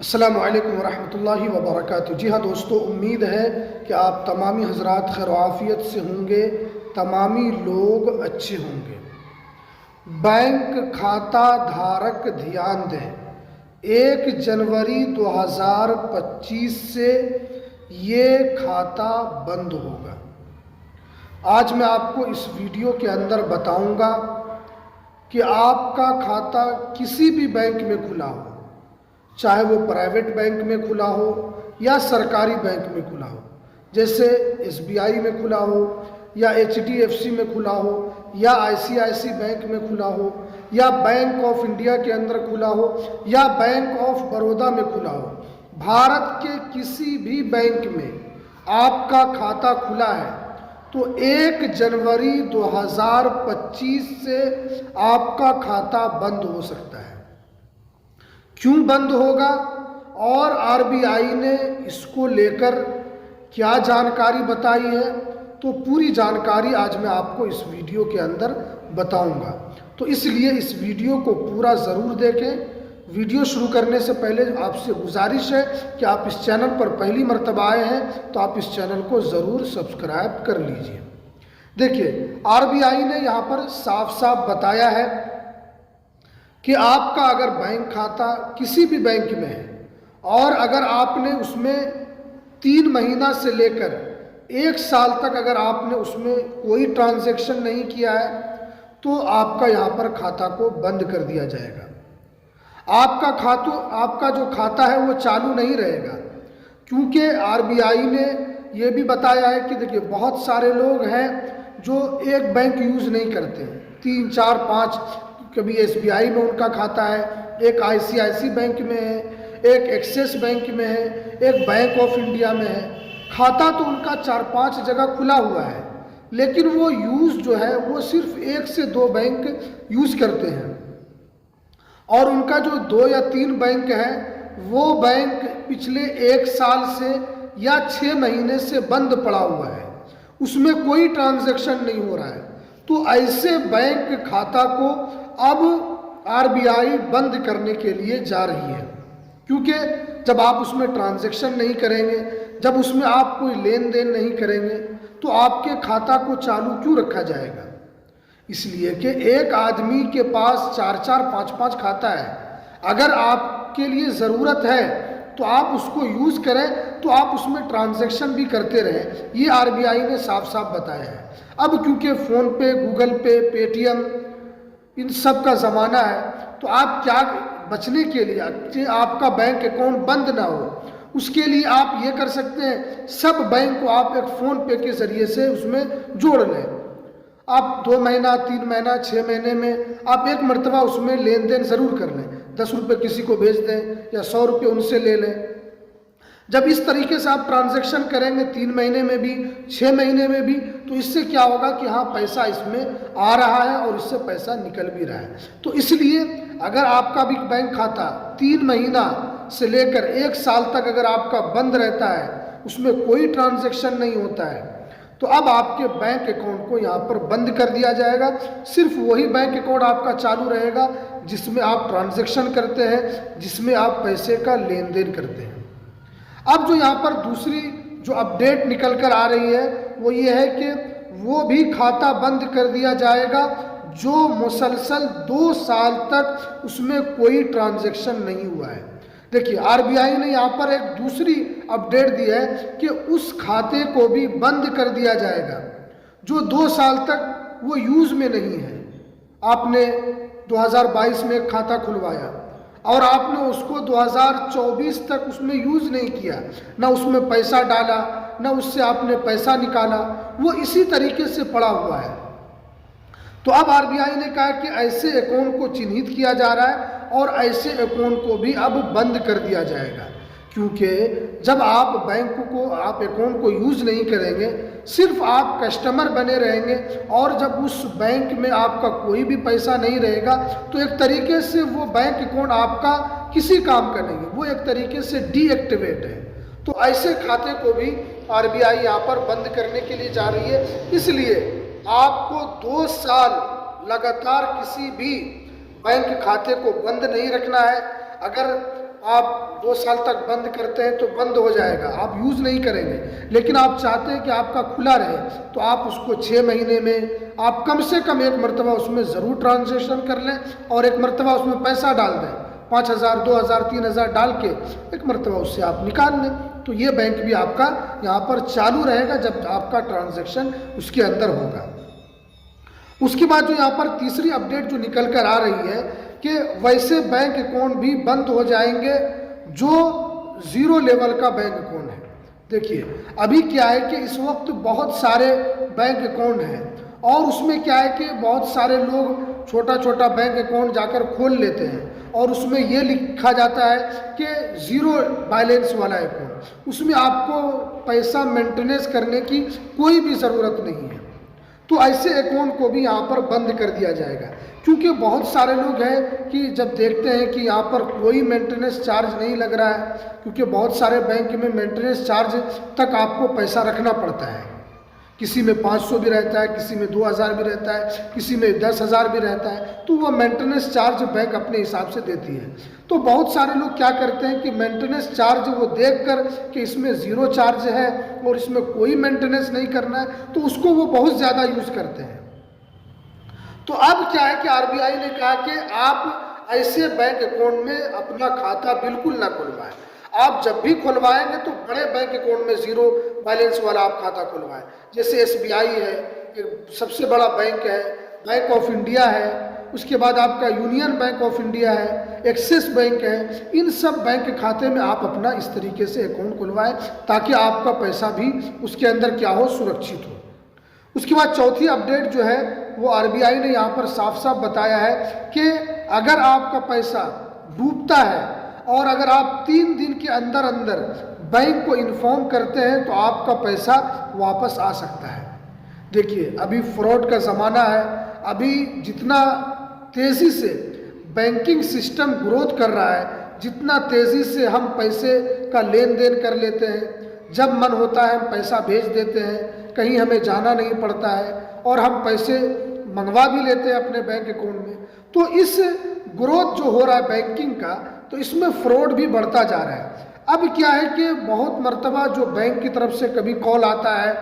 अस्सलामु अलैकुम वरहमतुल्लाहि वबरकातुहू। जी हाँ दोस्तों, उम्मीद है कि आप तमामी हजरात खैर आफियत से होंगे, तमामी लोग अच्छे होंगे। बैंक खाता धारक ध्यान दें, 1 जनवरी 2025 से ये खाता बंद होगा। आज मैं आपको इस वीडियो के अंदर बताऊंगा कि आपका खाता किसी भी बैंक में खुला हो, चाहे वो प्राइवेट बैंक में खुला हो या सरकारी बैंक में खुला हो, जैसे SBI में खुला हो या HDFC में खुला हो या ICICI बैंक में खुला हो या बैंक ऑफ इंडिया के अंदर खुला हो या बैंक ऑफ बड़ौदा में खुला हो, भारत के किसी भी बैंक में आपका खाता खुला है तो 1 जनवरी 2025 से आपका खाता बंद हो सकता है। क्यों बंद होगा और RBI ने इसको लेकर क्या जानकारी बताई है, तो पूरी जानकारी आज मैं आपको इस वीडियो के अंदर बताऊंगा। तो इसलिए इस वीडियो को पूरा ज़रूर देखें। वीडियो शुरू करने से पहले आपसे गुजारिश है कि आप इस चैनल पर पहली मर्तबा आए हैं तो आप इस चैनल को ज़रूर सब्सक्राइब कर लीजिए। देखिए, RBI ने यहाँ पर साफ साफ बताया है कि आपका अगर बैंक खाता किसी भी बैंक में है और अगर आपने उसमें 3 महीना से लेकर 1 साल तक अगर आपने उसमें कोई ट्रांजैक्शन नहीं किया है तो आपका यहाँ पर खाता को बंद कर दिया जाएगा। आपका जो खाता है वो चालू नहीं रहेगा, क्योंकि RBI ने ये भी बताया है कि देखिए बहुत सारे लोग हैं जो एक बैंक यूज़ नहीं करते, 3, 4, 5, कभी SBI में उनका खाता है, एक ICICI बैंक में है, एक एक्सिस बैंक में है, एक बैंक ऑफ इंडिया में है। खाता तो उनका 4-5 जगह खुला हुआ है, लेकिन वो यूज़ जो है वो सिर्फ 1 से 2 बैंक यूज़ करते हैं और उनका जो 2 या 3 बैंक है वो बैंक पिछले 1 साल से या 6 महीने से बंद पड़ा हुआ है, उसमें कोई ट्रांजैक्शन नहीं हो रहा है। तो ऐसे बैंक खाता को अब RBI बंद करने के लिए जा रही है, क्योंकि जब आप उसमें ट्रांजैक्शन नहीं करेंगे, जब उसमें आप कोई लेन देन नहीं करेंगे तो आपके खाता को चालू क्यों रखा जाएगा। इसलिए कि एक आदमी के पास 4-4, 5-5 खाता है, अगर आपके लिए ज़रूरत है तो आप उसको यूज़ करें, तो आप उसमें ट्रांजैक्शन भी करते रहें। ये RBI ने साफ साफ बताया है। अब क्योंकि फ़ोन पे, गूगल पे, पेटीएम, इन सब का ज़माना है, तो आप क्या बचने के लिए कि आपका बैंक अकाउंट बंद ना हो, उसके लिए आप ये कर सकते हैं, सब बैंक को आप एक फ़ोन पे के ज़रिए से उसमें जोड़ लें। आप 2 महीना, 3 महीना, 6 महीने में आप एक मरतबा उसमें लेन देन ज़रूर कर लें, 10 रुपये किसी को भेज दें या 100 रुपये उनसे ले लें। जब इस तरीके से आप ट्रांजैक्शन करेंगे 3 महीने में भी, 6 महीने में भी, तो इससे क्या होगा कि हाँ पैसा इसमें आ रहा है और इससे पैसा निकल भी रहा है। तो इसलिए अगर आपका भी बैंक खाता 3 महीना से लेकर 1 साल तक अगर आपका बंद रहता है, उसमें कोई ट्रांजैक्शन नहीं होता है, तो अब आपके बैंक अकाउंट को यहाँ पर बंद कर दिया जाएगा। सिर्फ वही बैंक अकाउंट आपका चालू रहेगा जिसमें आप ट्रांजैक्शन करते हैं, जिसमें आप पैसे का लेन देन करते हैं। अब जो यहाँ पर दूसरी जो अपडेट निकल कर आ रही है वो ये है कि वो भी खाता बंद कर दिया जाएगा जो मुसलसल 2 साल तक उसमें कोई ट्रांजैक्शन नहीं हुआ है। देखिए, RBI ने यहाँ पर एक दूसरी अपडेट दी है कि उस खाते को भी बंद कर दिया जाएगा जो 2 साल तक वो यूज़ में नहीं है। आपने 2022 में एक खाता खुलवाया और आपने उसको 2024 तक उसमें यूज़ नहीं किया, ना उसमें पैसा डाला, ना उससे आपने पैसा निकाला, वो इसी तरीके से पड़ा हुआ है। तो अब RBI ने कहा कि ऐसे अकाउंट को चिन्हित किया जा रहा है और ऐसे अकाउंट को भी अब बंद कर दिया जाएगा, क्योंकि जब आप अकाउंट को यूज़ नहीं करेंगे, सिर्फ आप कस्टमर बने रहेंगे और जब उस बैंक में आपका कोई भी पैसा नहीं रहेगा तो एक तरीके से वो बैंक अकाउंट आपका किसी काम का नहीं है, वो एक तरीके से डीएक्टिवेट है। तो ऐसे खाते को भी RBI यहाँ पर बंद करने के लिए जा रही है। इसलिए आपको 2 साल लगातार किसी भी बैंक खाते को बंद नहीं रखना है। अगर आप 2 साल तक बंद करते हैं तो बंद हो जाएगा, आप यूज़ नहीं करेंगे। लेकिन आप चाहते हैं कि आपका खुला रहे, तो आप उसको 6 महीने में आप कम से कम एक मरतबा उसमें ज़रूर ट्रांजेक्शन कर लें और एक मरतबा उसमें पैसा डाल दें। 5,000, 2,000, 3,000 डाल के एक मरतबा उससे आप निकाल लें, तो ये बैंक भी आपका यहाँ पर चालू रहेगा जब आपका ट्रांजैक्शन उसके अंदर होगा। उसके बाद जो यहाँ पर तीसरी अपडेट जो निकल कर आ रही है कि वैसे बैंक अकाउंट भी बंद हो जाएंगे जो 0 लेवल का बैंक अकाउंट है। देखिए अभी क्या है कि इस वक्त बहुत सारे बैंक अकाउंट हैं और उसमें क्या है कि बहुत सारे लोग छोटा छोटा बैंक अकाउंट जाकर खोल लेते हैं और उसमें ये लिखा जाता है कि 0 बैलेंस वाला अकाउंट, उसमें आपको पैसा मेंटेनेंस करने की कोई भी ज़रूरत नहीं है। तो ऐसे अकाउंट को भी यहाँ पर बंद कर दिया जाएगा, क्योंकि बहुत सारे लोग हैं कि जब देखते हैं कि यहाँ पर कोई मेंटेनेंस चार्ज नहीं लग रहा है, क्योंकि बहुत सारे बैंक में मेंटेनेंस चार्ज तक आपको पैसा रखना पड़ता है। किसी में 500 भी रहता है, किसी में 2,000 भी रहता है, किसी में 10,000 भी रहता है, तो वह मेंटेनेंस चार्ज बैंक अपने हिसाब से देती है। तो बहुत सारे लोग क्या करते हैं कि मेंटेनेंस चार्ज वो देखकर कि इसमें 0 चार्ज है और इसमें कोई मेंटेनेंस नहीं करना है, तो उसको वो बहुत ज़्यादा यूज़ करते हैं। तो अब क्या है कि आरबीआई ने कहा कि आप ऐसे बैंक अकाउंट में अपना खाता बिल्कुल ना खुलवाएं। आप जब भी खुलवाएंगे तो बड़े बैंक अकाउंट में 0 बैलेंस वाला आप खाता खुलवाएं। जैसे SBI है, एक सबसे बड़ा बैंक है, बैंक ऑफ इंडिया है, उसके बाद आपका यूनियन बैंक ऑफ इंडिया है, एक्सिस बैंक है। इन सब बैंक के खाते में आप अपना इस तरीके से अकाउंट खुलवाएं ताकि आपका पैसा भी उसके अंदर क्या हो, सुरक्षित हो। उसके बाद चौथी अपडेट जो है वो आरबीआई ने यहाँ पर साफ साफ बताया है कि अगर आपका पैसा डूबता है और अगर आप 3 दिन के अंदर अंदर बैंक को इन्फॉर्म करते हैं तो आपका पैसा वापस आ सकता है। देखिए अभी फ्रॉड का ज़माना है, अभी जितना तेज़ी से बैंकिंग सिस्टम ग्रोथ कर रहा है, जितना तेज़ी से हम पैसे का लेन देन कर लेते हैं, जब मन होता है हम पैसा भेज देते हैं, कहीं हमें जाना नहीं पड़ता है और हम पैसे मंगवा भी लेते हैं अपने बैंक अकाउंट में। तो इस ग्रोथ जो हो रहा है बैंकिंग का, तो इसमें फ्रॉड भी बढ़ता जा रहा है। अब क्या है कि बहुत मर्तबा जो बैंक की तरफ से कभी कॉल आता है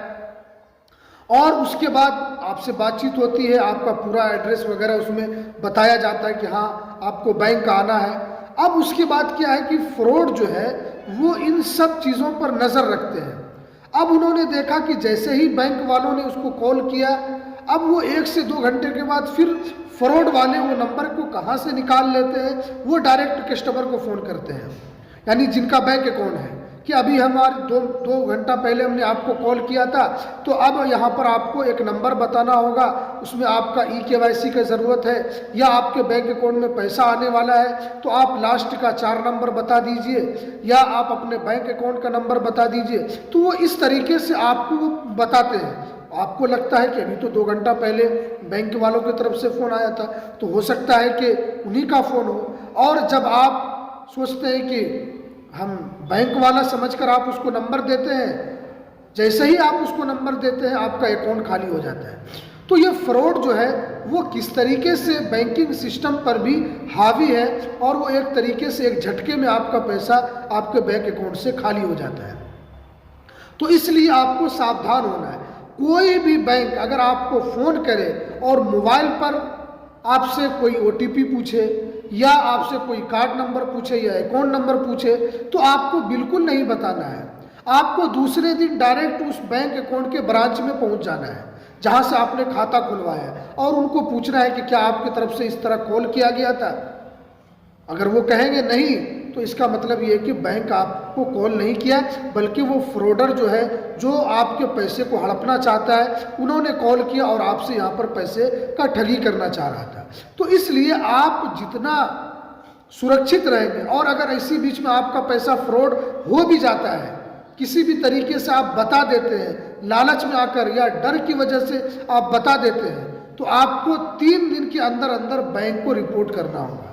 और उसके बाद आपसे बातचीत होती है, आपका पूरा एड्रेस वगैरह उसमें बताया जाता है कि हाँ आपको बैंक आना है। अब उसके बाद क्या है कि फ्रॉड जो है वो इन सब चीज़ों पर नज़र रखते हैं। अब उन्होंने देखा कि जैसे ही बैंक वालों ने उसको कॉल किया, अब वो 1 से 2 घंटे के बाद फिर फ्रॉड वाले वो नंबर को कहाँ से निकाल लेते हैं, वो डायरेक्ट कस्टमर को फ़ोन करते हैं, यानी जिनका बैंक अकाउंट है, कि अभी हमारे 2 घंटा पहले हमने आपको कॉल किया था, तो अब यहाँ पर आपको एक नंबर बताना होगा, उसमें आपका EKYC की ज़रूरत है या आपके बैंक अकाउंट में पैसा आने वाला है, तो आप लास्ट का 4 नंबर बता दीजिए या आप अपने बैंक अकाउंट का नंबर बता दीजिए। तो वो इस तरीके से आपको बताते हैं। आपको लगता है कि अभी तो 2 घंटा पहले बैंक वालों की तरफ से फ़ोन आया था, तो हो सकता है कि उन्हीं का फ़ोन हो, और जब आप सोचते हैं कि हम बैंक वाला समझकर आप उसको नंबर देते हैं, जैसे ही आप उसको नंबर देते हैं आपका अकाउंट खाली हो जाता है। तो ये फ्रॉड जो है वो किस तरीके से बैंकिंग सिस्टम पर भी हावी है और वो एक तरीके से एक झटके में आपका पैसा आपके बैंक अकाउंट से खाली हो जाता है। तो इसलिए आपको सावधान होना है। कोई भी बैंक अगर आपको फ़ोन करे और मोबाइल पर आपसे कोई OTP पूछे या आपसे कोई कार्ड नंबर पूछे या अकाउंट नंबर पूछे, तो आपको बिल्कुल नहीं बताना है। आपको दूसरे दिन डायरेक्ट उस बैंक अकाउंट के ब्रांच में पहुंच जाना है जहां से आपने खाता खुलवाया है और उनको पूछना है कि क्या आपकी तरफ से इस तरह कॉल किया गया था। अगर वो कहेंगे नहीं, तो इसका मतलब ये है कि बैंक आपको कॉल नहीं किया, बल्कि वो फ्रॉडर जो है, जो आपके पैसे को हड़पना चाहता है, उन्होंने कॉल किया और आपसे यहाँ पर पैसे का ठगी करना चाह रहा था। तो इसलिए आप जितना सुरक्षित रहेंगे, और अगर इसी बीच में आपका पैसा फ्रॉड हो भी जाता है, किसी भी तरीके से आप बता देते हैं, लालच में आकर या डर की वजह से आप बता देते हैं, तो आपको 3 दिन के अंदर अंदर बैंक को रिपोर्ट करना होगा।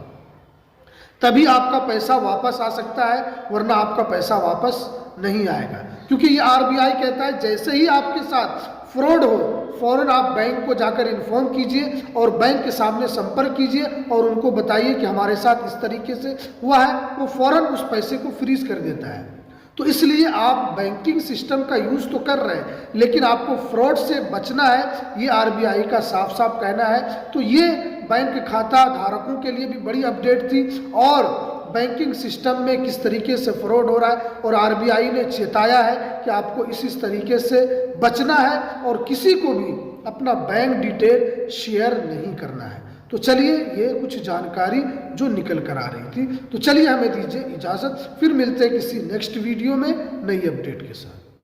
तभी आपका पैसा वापस आ सकता है, वरना आपका पैसा वापस नहीं आएगा। क्योंकि ये आरबीआई कहता है जैसे ही आपके साथ फ्रॉड हो फौरन आप बैंक को जाकर इन्फॉर्म कीजिए और बैंक के सामने संपर्क कीजिए और उनको बताइए कि हमारे साथ इस तरीके से हुआ है। वो फौरन उस पैसे को फ्रीज कर देता है। तो इसलिए आप बैंकिंग सिस्टम का यूज़ तो कर रहे हैं, लेकिन आपको फ्रॉड से बचना है, ये आरबीआई का साफ साफ कहना है। तो ये बैंक खाता धारकों के लिए भी बड़ी अपडेट थी और बैंकिंग सिस्टम में किस तरीके से फ्रॉड हो रहा है, और आरबीआई ने चेताया है कि आपको इस तरीके से बचना है और किसी को भी अपना बैंक डिटेल शेयर नहीं करना है। तो चलिए, ये कुछ जानकारी जो निकल कर आ रही थी। तो चलिए हमें दीजिए इजाज़त, फिर मिलते हैं किसी नेक्स्ट वीडियो में नई अपडेट के साथ।